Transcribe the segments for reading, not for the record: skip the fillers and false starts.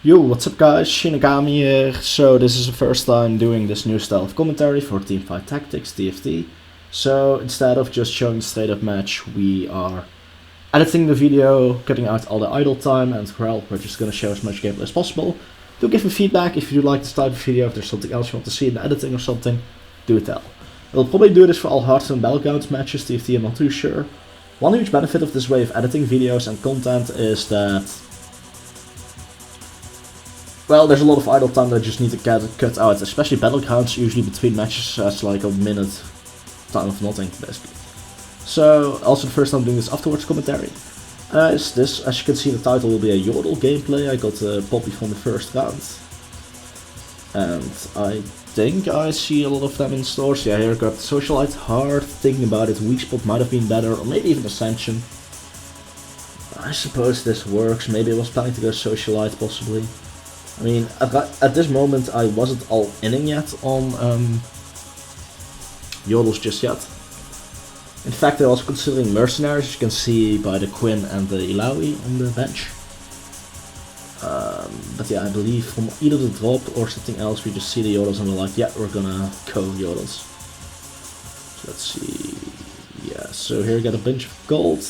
Yo, what's up guys, Shinigami here. So this is the first time doing this new style of commentary for Teamfight Tactics, TFT. So instead of just showing the state of match, we are editing the video, cutting out all the idle time, and well, we're just gonna show as much gameplay as possible. Do give me feedback if you do like this type of video, if there's something else you want to see in the editing or something, do tell. We'll probably do this for all Hearthstone Battlegrounds matches, TFT I'm not too sure. One huge benefit of this way of editing videos and content is that, well, there's a lot of idle time that I just need to cut out, especially Battlegrounds. Usually between matches has like a minute time of nothing, basically. So, also the first time doing this afterwards commentary. This, as you can see in the title, will be a Yordle gameplay. I got a poppy from the first round. And I think I see a lot of them in stores. Yeah, here I got Socialite, hard thinking about it. Weak Spot might have been better, or maybe even Ascension. I suppose this works. Maybe I was planning to go Socialite, possibly. I mean, at this moment I wasn't all inning yet on Yordles just yet. In fact, I was considering Mercenaries, as you can see by the Quinn and the Ilaoi on the bench. But yeah, I believe from either the drop or something else, we just see the Yordles and we're like, yeah, we're gonna go Yordles. So let's see. Yeah, so here we got a bunch of gold.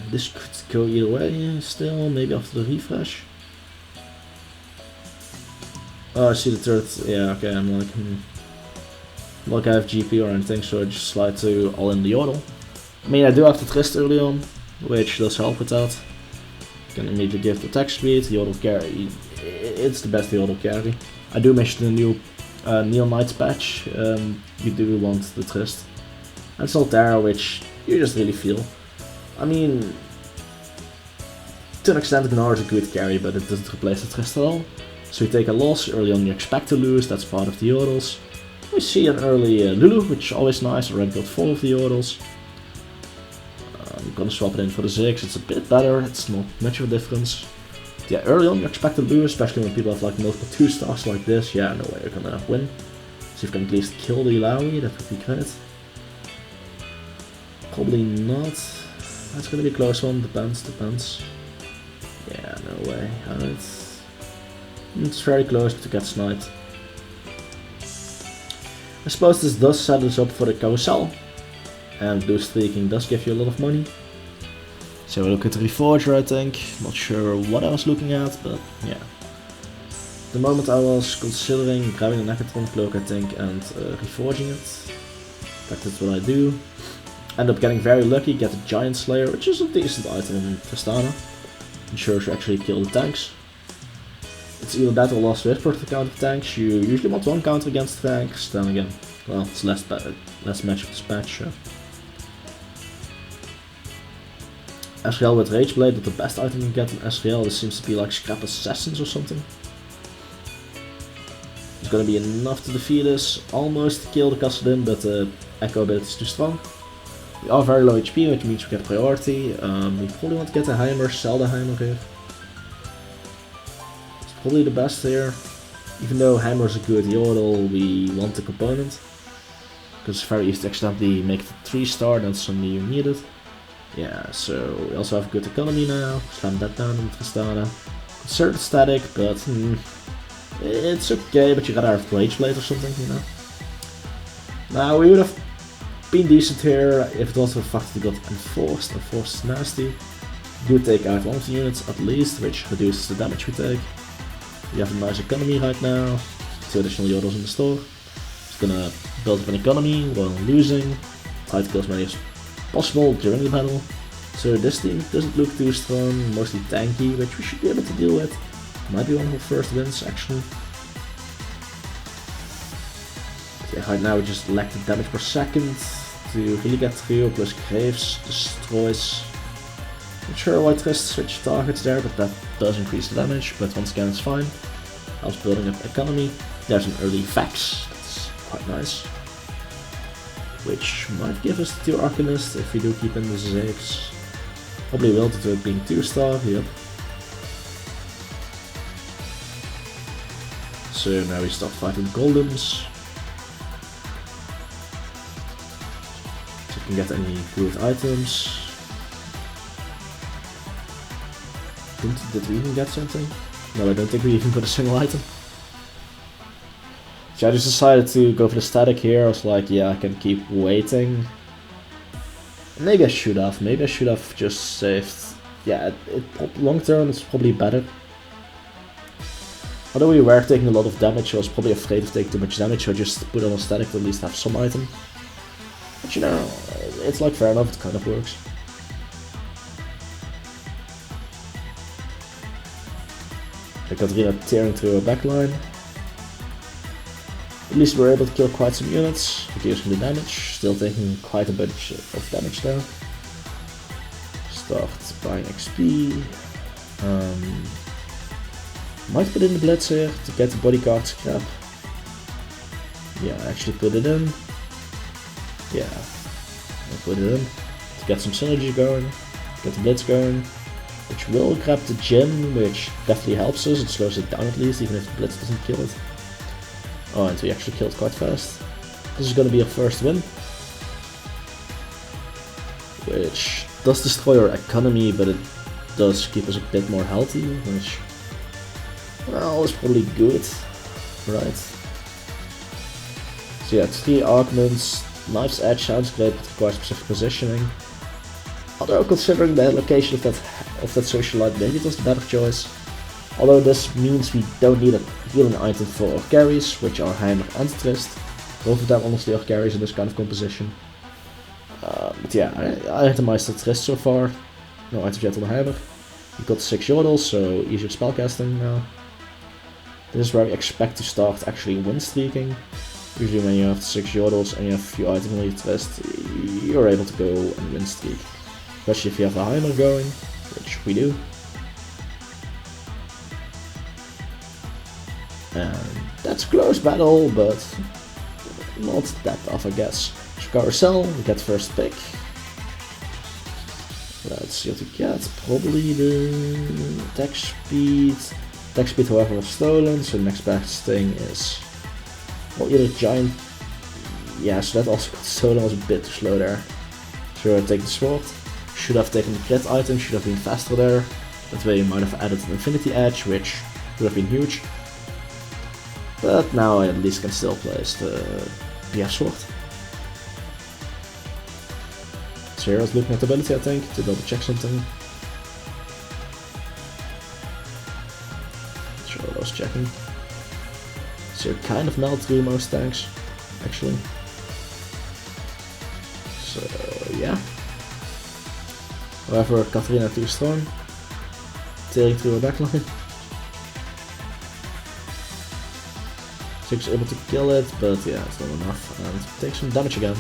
This could go either way still, maybe after the refresh. Oh, I see the third. Yeah, okay, I'm like, like I have GP or anything, so I just slide to all in the Yordle. I mean, I do have the Trist early on, which does help with that. Can immediately give the attack speed, Yordle carry. It's the best Yordle carry. I do mention the new Neon Knights patch. You do want the Trist. And Solterra, which you just really feel. I mean, to an extent, Gnar is a good carry, but it doesn't replace the Trist at all. So you take a loss, early on you expect to lose, that's part of the Yordles. We see an early Lulu, which is always nice, I already got 4 of the Yordles. I'm gonna swap it in for the Ziggs, it's a bit better, it's not much of a difference. But yeah, early on you expect to lose, especially when people have like multiple 2 stars like this. Yeah, no way you're gonna win. So if you can at least kill the Ilaoi, that would be great. Probably not. That's gonna be a close one, depends. Yeah, no way. It's very close to get sniped. I suppose this does set us up for the carousel, and boost streaking does give you a lot of money. So we look at the Reforger, I think. Not sure what I was looking at, but yeah. At the moment I was considering grabbing a Necatron cloak, I think, and reforging it. In fact, that's what I do. End up getting very lucky, get a Giant Slayer, which is a decent item in Tristana. Ensures you actually kill the tanks. It's either that or Lost Whisper to counter tanks. You usually want one counter against tanks, then again, well, it's less match of dispatch. Ezreal with Rageblade, not the best item you can get in Ezreal. This seems to be like Scrap Assassins or something. It's gonna be enough to defeat us, almost kill the Kassadin, but the Echo ability is too strong. We are very low HP, which means we get priority. We probably want to get a Heimer, sell the Heimer here. It's probably the best here. Even though Heimer is a good Yordle, we want the component. Because it's very easy to accidentally make the 3-star, that's suddenly you need it. Yeah, so we also have good economy now. Slam that down in Tristana. Conservative static, but it's okay, but you gotta have Rageblade or something, you know. Now we would have been decent here if it was for the fact that we got Enforced. Enforced is nasty. Do take out one of the units at least, which reduces the damage we take. We have a nice economy right now. 2 additional Yordles in the store. Just gonna build up an economy while losing. Try to kill as many as possible during the battle. So this team doesn't look too strong, mostly tanky, which we should be able to deal with. Might be one of our first wins actually. Yeah, right now we just lack the damage per second to really get through, plus Graves destroys. Not sure why Trist switch targets there, but that does increase the damage, but once again it's fine. I was building up economy. There's an early Vex, that's quite nice. Which might give us the 2 Arcanist if we do keep in the Ziggs. Probably will due to it being 2-star, yep. So now we start fighting Golems. So you can get any good items. Did we even get something? No, I don't think we even got a single item. So I just decided to go for the static here. I was like, yeah, I can keep waiting. Maybe I should have. Maybe I should have just saved. Yeah, long term it's probably better. Although we were taking a lot of damage, I was probably afraid of taking too much damage, so I just put on a static to at least have some item. But you know, it's like fair enough, it kind of works. Katarina tearing through her backline. At least we're able to kill quite some units, reducing the damage, still taking quite a bunch of damage there. Start buying XP. Might put in the blitz here to get the bodyguard scrap. Yeah, actually put it in. Yeah, I'll put it in to get some synergy going, get the blitz going, which will grab the gem, which definitely helps us. It slows it down at least, even if the blitz doesn't kill it. Oh, and we actually killed quite fast. This is gonna be our first win, which does destroy our economy, but it does keep us a bit more healthy, which, well, is probably good, right? So yeah, 3 augments. Knife's Edge sounds great, but requires specific positioning. Although considering the location of that social light, maybe it was the better choice. Although this means we don't need a healing item for our carries, which are Heimer and Trist. Both of them honestly are carries in this kind of composition. But yeah, I itemized the Trist so far. No items yet on the Heimer. We got 6 Yordles, so easier spellcasting now. This is where we expect to start actually win streaking. Usually when you have 6 Yordles and you have a few items on your Trist, you're able to go and win streak. Especially if you have a Heimer going, which we do. And that's a close battle, but not that tough, I guess. So Carousel, we get first pick. Let's see what we get. Probably the attack speed. Attack speed, however, was stolen, so the next best thing is, well, either giant. Yeah, so that also got stolen, was a bit too slow there. So I take the sword. Should have taken the crit item, should have been faster there. That way you might have added an infinity edge, which would have been huge. But now I at least can still place the PF sword. So here I was looking at the ability, I think, to double check something. Sure, I was checking. So you kind of melt through most tanks, actually. So yeah. However, Katarina too strong, tearing through her backline. Six able to kill it, but yeah, it's not enough, and take some damage again.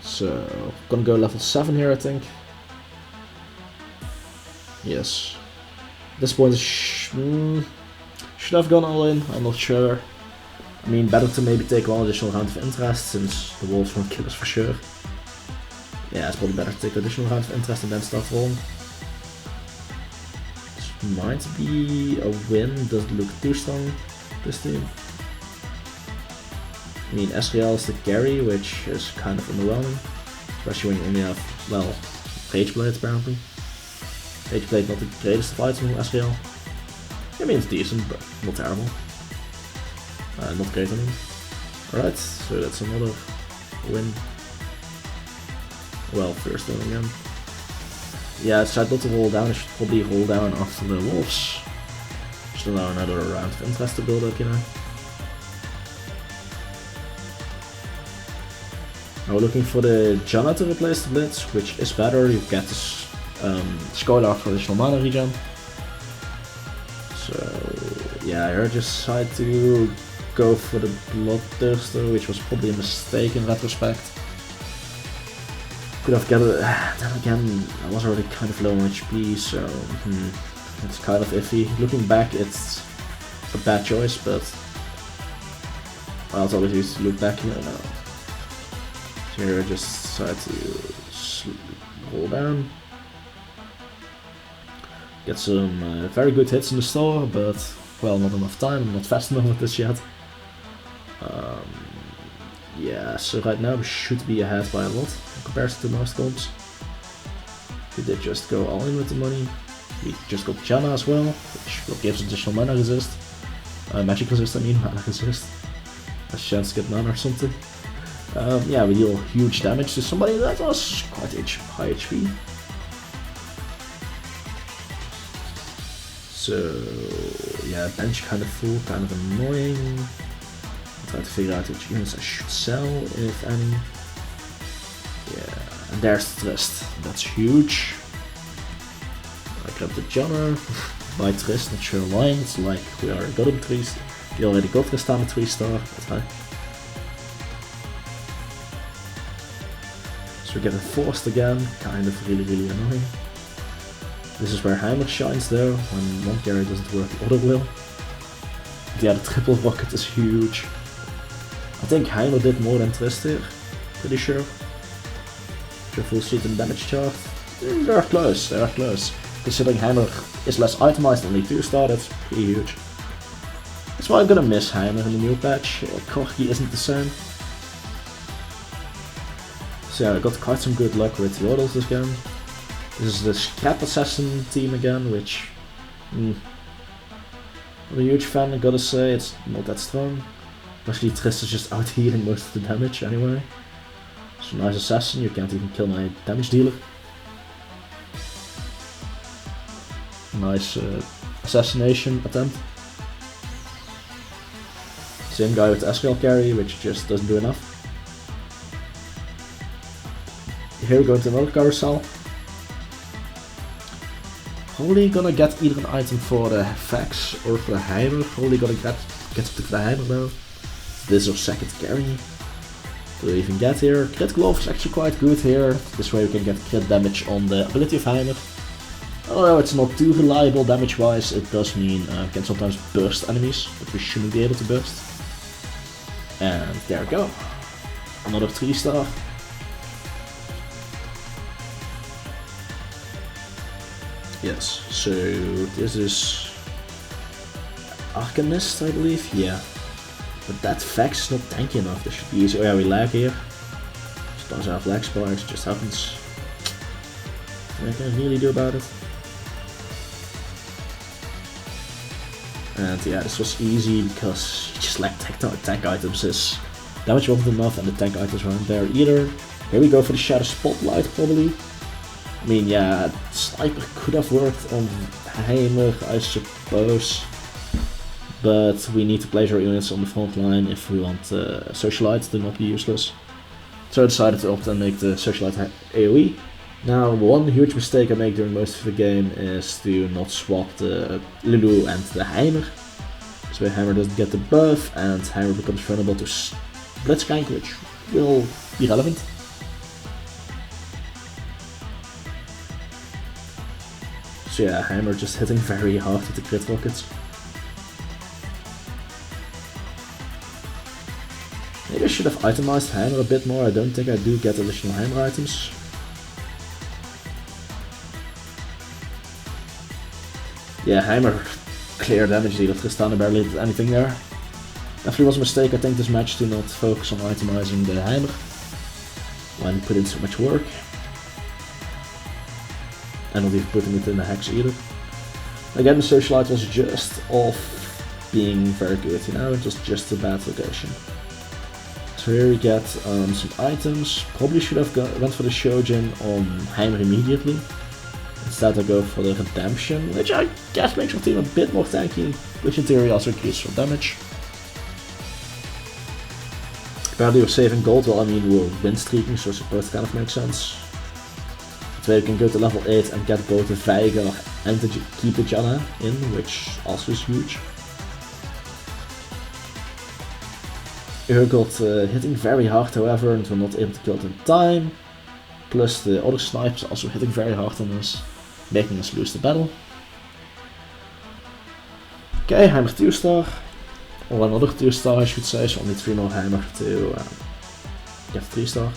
So, gonna go level 7 here, I think. Yes. At this point, should have gone all in, I'm not sure. I mean, better to maybe take one additional round of interest, since the wolves won't kill us for sure. Yeah, it's probably better to take an additional round of interest and then start rolling. This might be a win, doesn't look too strong, this team. I mean, Ezreal is the carry, which is kind of underwhelming. Especially when you only have, well, Rageblade apparently. Rageblade not the greatest of items from Ezreal. I mean, it's decent, but not terrible. Not great, I mean. Alright, so that's another win. Well, first one again. Yeah, I tried not to roll down, I should probably roll down after the wolves. Just allow another round of interest to build up, you know. Now we're looking for the Janna to replace the Blitz, which is better. You get this Scholar for additional mana regen. So yeah, I just decided to go for the Bloodthirster, which was probably a mistake in retrospect. Could have gathered it. Then again, I was already kind of low on HP, so it's kind of iffy. Looking back, it's a bad choice, but it's always used to look back here now. So here I just decided to roll down. Get some very good hits in the store, but well, not enough time, I'm not fast enough with this yet. Yeah, so right now we should be ahead by a lot in comparison to most comps. We did just go all in with the money. We just got Janna as well, which will give us additional mana resist. Magic resist, I mean, mana resist. A chance to get mana or something. Yeah, we deal huge damage to somebody that was quite high HP. So, yeah, bench kind of full, kind of annoying. I'm trying to figure out which units I should sell, if any. Yeah, and there's Trist. That's huge. I grabbed the Janna by Trist, not sure why. It's like we already got him 3 star. We already got Tristana 3 star. So we're getting forced again, kind of really annoying. This is where Heimer shines though, when one carry doesn't work, the other will. Yeah, the triple rocket is huge. I think Heimer did more than Trist here, pretty sure. Your full sheet and damage chart. They are close, they are close. Considering Heimer is less itemized, only 2 star, that's pretty huge. That's why I'm gonna miss Heimer in the new patch. Corki isn't the same. So yeah, I got quite some good luck with Yordles this game. This is the Scrap Assassin team again, which... I'm a huge fan, I gotta say, it's not that strong. Especially Trist is just out healing most of the damage anyway. It's a nice assassin, you can't even kill my damage dealer. Nice assassination attempt. Same guy with Eskel carry, which just doesn't do enough. Here we go into another carousel. Probably gonna get either an item for the Vex or for the Heimer. Probably gonna get to the Heimer though. This is our second carry. Do we even get here? Crit Glove is actually quite good here. This way we can get crit damage on the ability of Heimer. Although it's not too reliable damage wise, it does mean we can sometimes burst enemies, but we shouldn't be able to burst. And there we go. Another 3 star. Yes, so this is Arcanist, I believe, yeah. But that Vex is not tanky enough, this should be easy. Oh yeah, we lag here. Sometimes I have lag spikes, it just happens. What can I really do about it? And yeah, this was easy because you just lacked tank items. His damage wasn't enough and the tank items weren't there either. Here we go for the Shadow Spotlight probably. I mean, yeah, Sniper could have worked on Heimer, I suppose. But we need to place our units on the front line if we want Socialite to not be useless. So I decided to opt and make the Socialite AoE. Now, one huge mistake I make during most of the game is to not swap the Lulu and the Heimer. So Heimer doesn't get the buff and Heimer becomes vulnerable to Blitzcrank, which will be relevant. So yeah, Heimer just hitting very hard with the crit rockets. Maybe I should have itemized Heimer a bit more. I don't think I do get additional Heimer items. Yeah, Heimer clear damage dealer. Tristana barely did anything there. Definitely was a mistake, I think, this match to not focus on itemizing the Heimer when put in so much work. And not even putting it in the hex either. Again, the Socialite was just off being very good, you know, it was just a bad location. So here we get some items. Probably should have went for the Shojin on Heimer immediately. Instead I go for the Redemption, which I guess makes our team a bit more tanky, which in theory also increases some damage. Apparently we're saving gold, well I mean we're win streaking, so I suppose it kind of makes sense. That way we can go to level 8 and get both the Veigar and keep the Janna in, which also is huge. Yordle hitting very hard however, and we're not able to kill it in time. Plus the other snipers also hitting very hard on us, making us lose the battle. Okay, Heimer 2 star. Or another 2 star I should say, so only 3 more Heimer to get 3 star.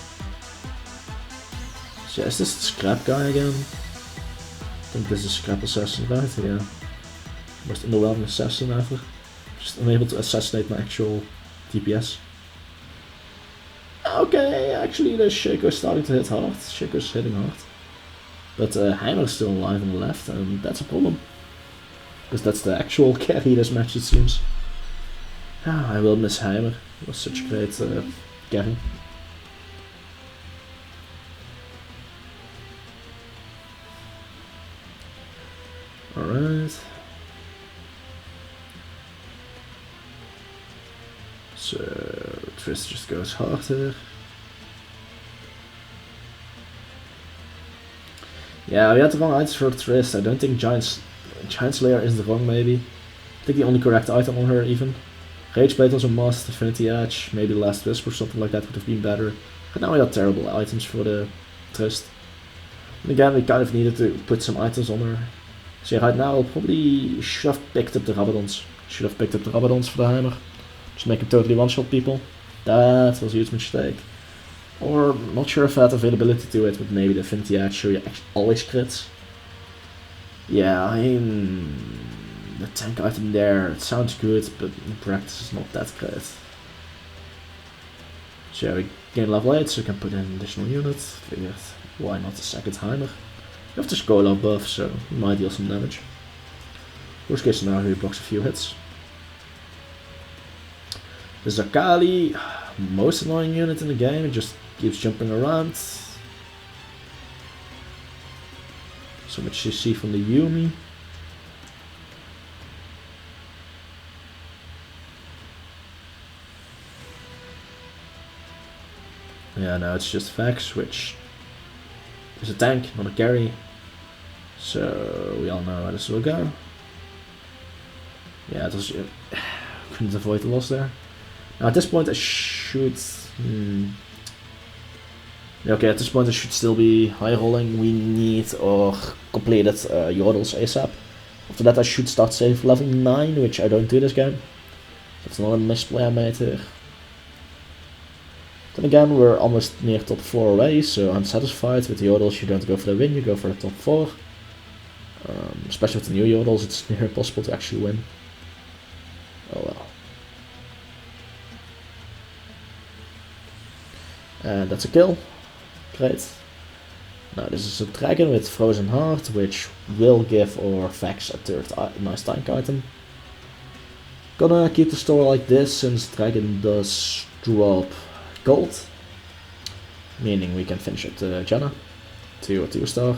So yeah, is this the Scrap guy again? I think this is Scrap Assassin, right? Yeah. Most underwhelming assassin ever. Just unable to assassinate my actual DPS. Okay, actually the Shaco is starting to hit hard. Shaco's hitting hard. But Heimer is still alive on the left, and that's a problem. Because that's the actual carry this match, it seems. I will miss Heimer. It was such a great carry. Alright. So Trist just goes harder. Yeah, we had the wrong items for Trist. I don't think Giant Slayer is the wrong maybe. I think the only correct item on her even. Rage Blade was a must, Affinity Edge, maybe Last Wisp or something like that would have been better. But now we got terrible items for the Trist. And again, we kind of needed to put some items on her. So yeah, right now I'll probably should have picked up the Rabadons. Should have picked up the Rabadons for the Heimer. Just make him totally one-shot people. That was a huge mistake. Or, not sure if I had availability to it, but maybe the Affinity Edge so you always crits. Yeah, I mean, the tank item there, it sounds good, but in practice it's not that great. So yeah, we gain level 8, so we can put in an additional unit. Figured, why not a second Heimer? You have the Scholar buff, so he might deal some damage. Worst case scenario, he blocks a few hits. The Zakali, most annoying unit in the game, it just keeps jumping around. So much CC from the Yumi. Yeah, no, it's just Vex, which is a tank, not a carry. So we all know how this will go. Yeah, it was, couldn't avoid the loss there. Now at this point I should... Okay, at this point I should still be high rolling. We need or completed Yordles ASAP. After that I should start save level 9, which I don't do this game. That's not a misplay I made here. Then again, we're almost near top 4 already, so I'm satisfied with the Yordles. You don't go for the win, you go for the top 4. Especially with the new Yordles, it's near impossible to actually win. Oh well. And that's a kill. Great. Now this is a dragon with Frozen Heart, which will give our Vex a third nice tank item. Gonna keep the store like this since dragon does drop gold. Meaning we can finish at Janna, 2 or 2 star.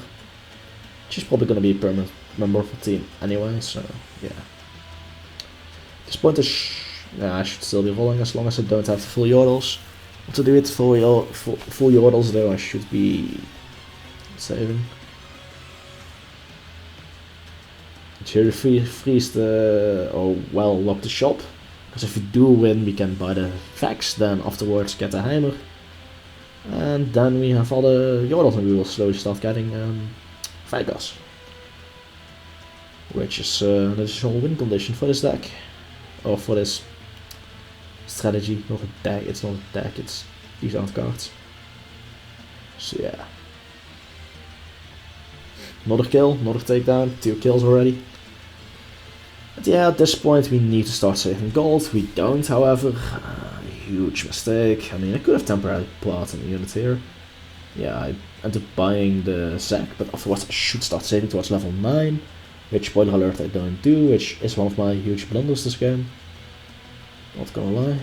She's probably gonna be a permanent member of the team anyway, so yeah. At this point I should still be rolling as long as I don't have the full Yordles. To do it full Yordles though, I should be saving. Here freeze the, or well, lock the shop. Because if we do win, we can buy the Vex, then afterwards get the Heimer. And then we have all the Yordles and we will slowly start getting Vegas. Which is an additional win condition for this deck. Or for this strategy, not a deck, it's not a deck, it's these aren't cards. So yeah. Another kill, another takedown, 2 kills already. But yeah, at this point we need to start saving gold. We don't, however. Huge mistake. I mean, I could have temporarily put out an unit here. Yeah, I ended up buying the Zac, but afterwards I should start saving towards level 9. Which, spoiler alert, I don't do, which is one of my huge blunders this game. Not gonna lie.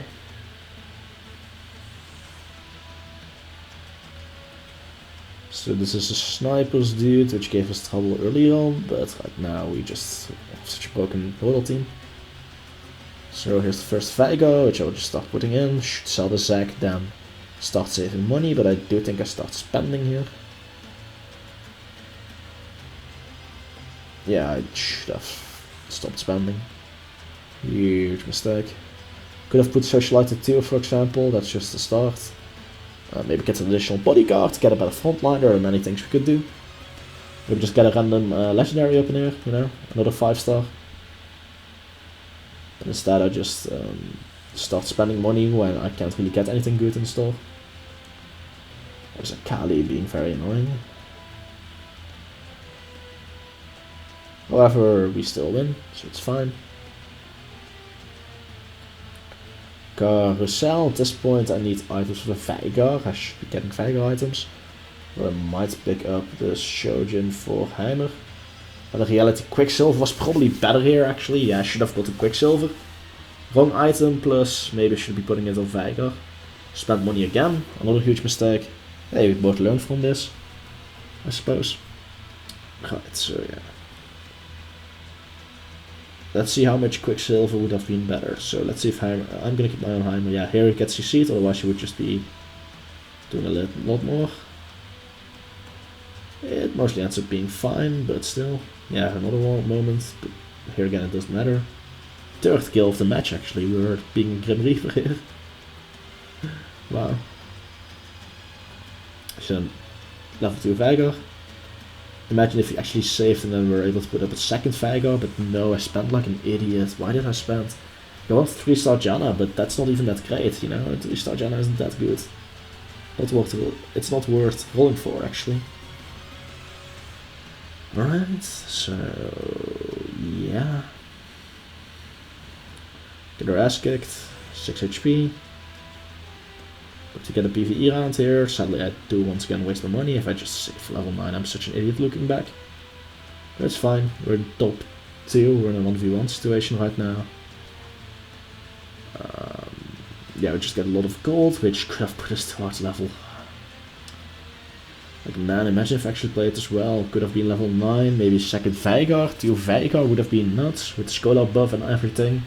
So this is a sniper's dude, which gave us trouble early on, but right now we just have such a broken Yordle team. So here's the first Vigo, which I will just start putting in, should sell the Zac, then start saving money, but I do think I start spending here. Yeah, I should have stopped spending. Huge mistake. Could have put Socialite at 2 for example, that's just the start. Maybe get an additional bodyguard, get a better frontliner, there are many things we could do. Maybe just get a random legendary up in here, you know, another 5 star. But instead I just start spending money when I can't really get anything good in the store. There's a Kali being very annoying. However, we still win, so it's fine. Carousel, at this point I need items for the Veigar, I should be getting Veigar items. Or I might pick up the Shojin for Heimer. But in reality, Quicksilver was probably better here actually. Yeah, I should have got the Quicksilver. Wrong item, plus maybe I should be putting it on Veigar. Spent money again, another huge mistake. Hey, we both learned from this, I suppose. Right, so yeah. Let's see how much Quicksilver would have been better. So let's see if Heimer, I'm gonna keep my own Heimer. Yeah, here it gets CC'd, otherwise you would just be doing a lot more. It mostly ends up being fine, but still. Yeah, another moment, but here again it doesn't matter. Third kill of the match actually, we were being Grim Reaper here. Wow. So, level 2 Veigar. Imagine if you actually saved and then were able to put up a second Veigar, but no, I spent like an idiot. Why did I spend? I want 3-star Janna, but that's not even that great, you know? 3-star Janna isn't that good. It's not worth rolling for, actually. Alright, so yeah. Get her ass kicked, 6 HP. But to get a PvE round here, sadly I do once again waste my money. If I just save level 9, I'm such an idiot looking back. But it's fine, we're in top 2, we're in a 1v1 situation right now. Yeah, we just get a lot of gold, which could have put us towards level. Like man, imagine if I actually played this well. Could have been level 9, maybe second Veigar. 2 Veigar would have been nuts, with the Scholar buff and everything.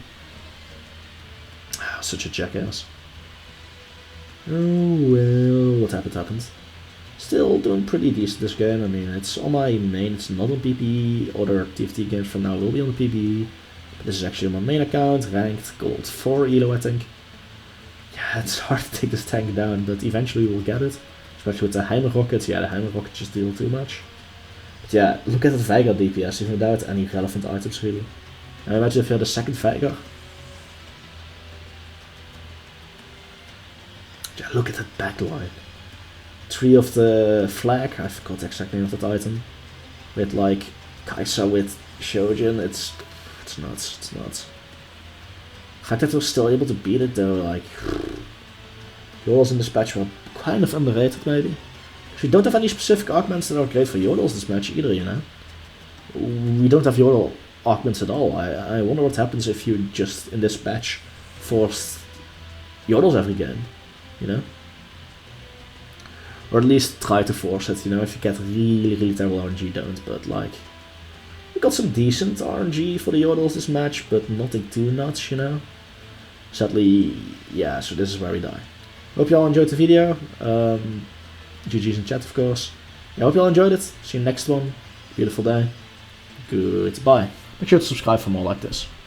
Such a jackass. Oh well, what happened. Still doing pretty decent this game. I mean, it's on my main, it's not on PPE. Other TFT games from now will be on the PPE. But this is actually on my main account, ranked gold 4 elo I think. Yeah, it's hard to take this tank down, but eventually we'll get it. Especially with the Heimer rockets. Yeah, the Heimer rockets just deal too much. But yeah, look at the Veigar DPS, even without any relevant items really. Now imagine if you had a second Veigar. Yeah, look at that backline. 3 of the flag, I forgot the exact name of that item. With like Kaisa with Shojin, it's nuts, it's nuts. The fact that we're still able to beat it though, like Yordles in this patch were kind of underrated maybe. We don't have any specific augments that are great for Yordles this match either, you know. We don't have Yordle augments at all. I wonder what happens if you just in this patch forced Yordles every game, you know. Or at least try to force it, you know, if you get really terrible RNG, don't, but like, we got some decent RNG for the Yordles this match, but nothing too nuts, you know. Sadly, yeah, so this is where we die. Hope you all enjoyed the video, GG's in chat of course. I hope you all enjoyed it, see you next one, beautiful day, goodbye. Make sure to subscribe for more like this.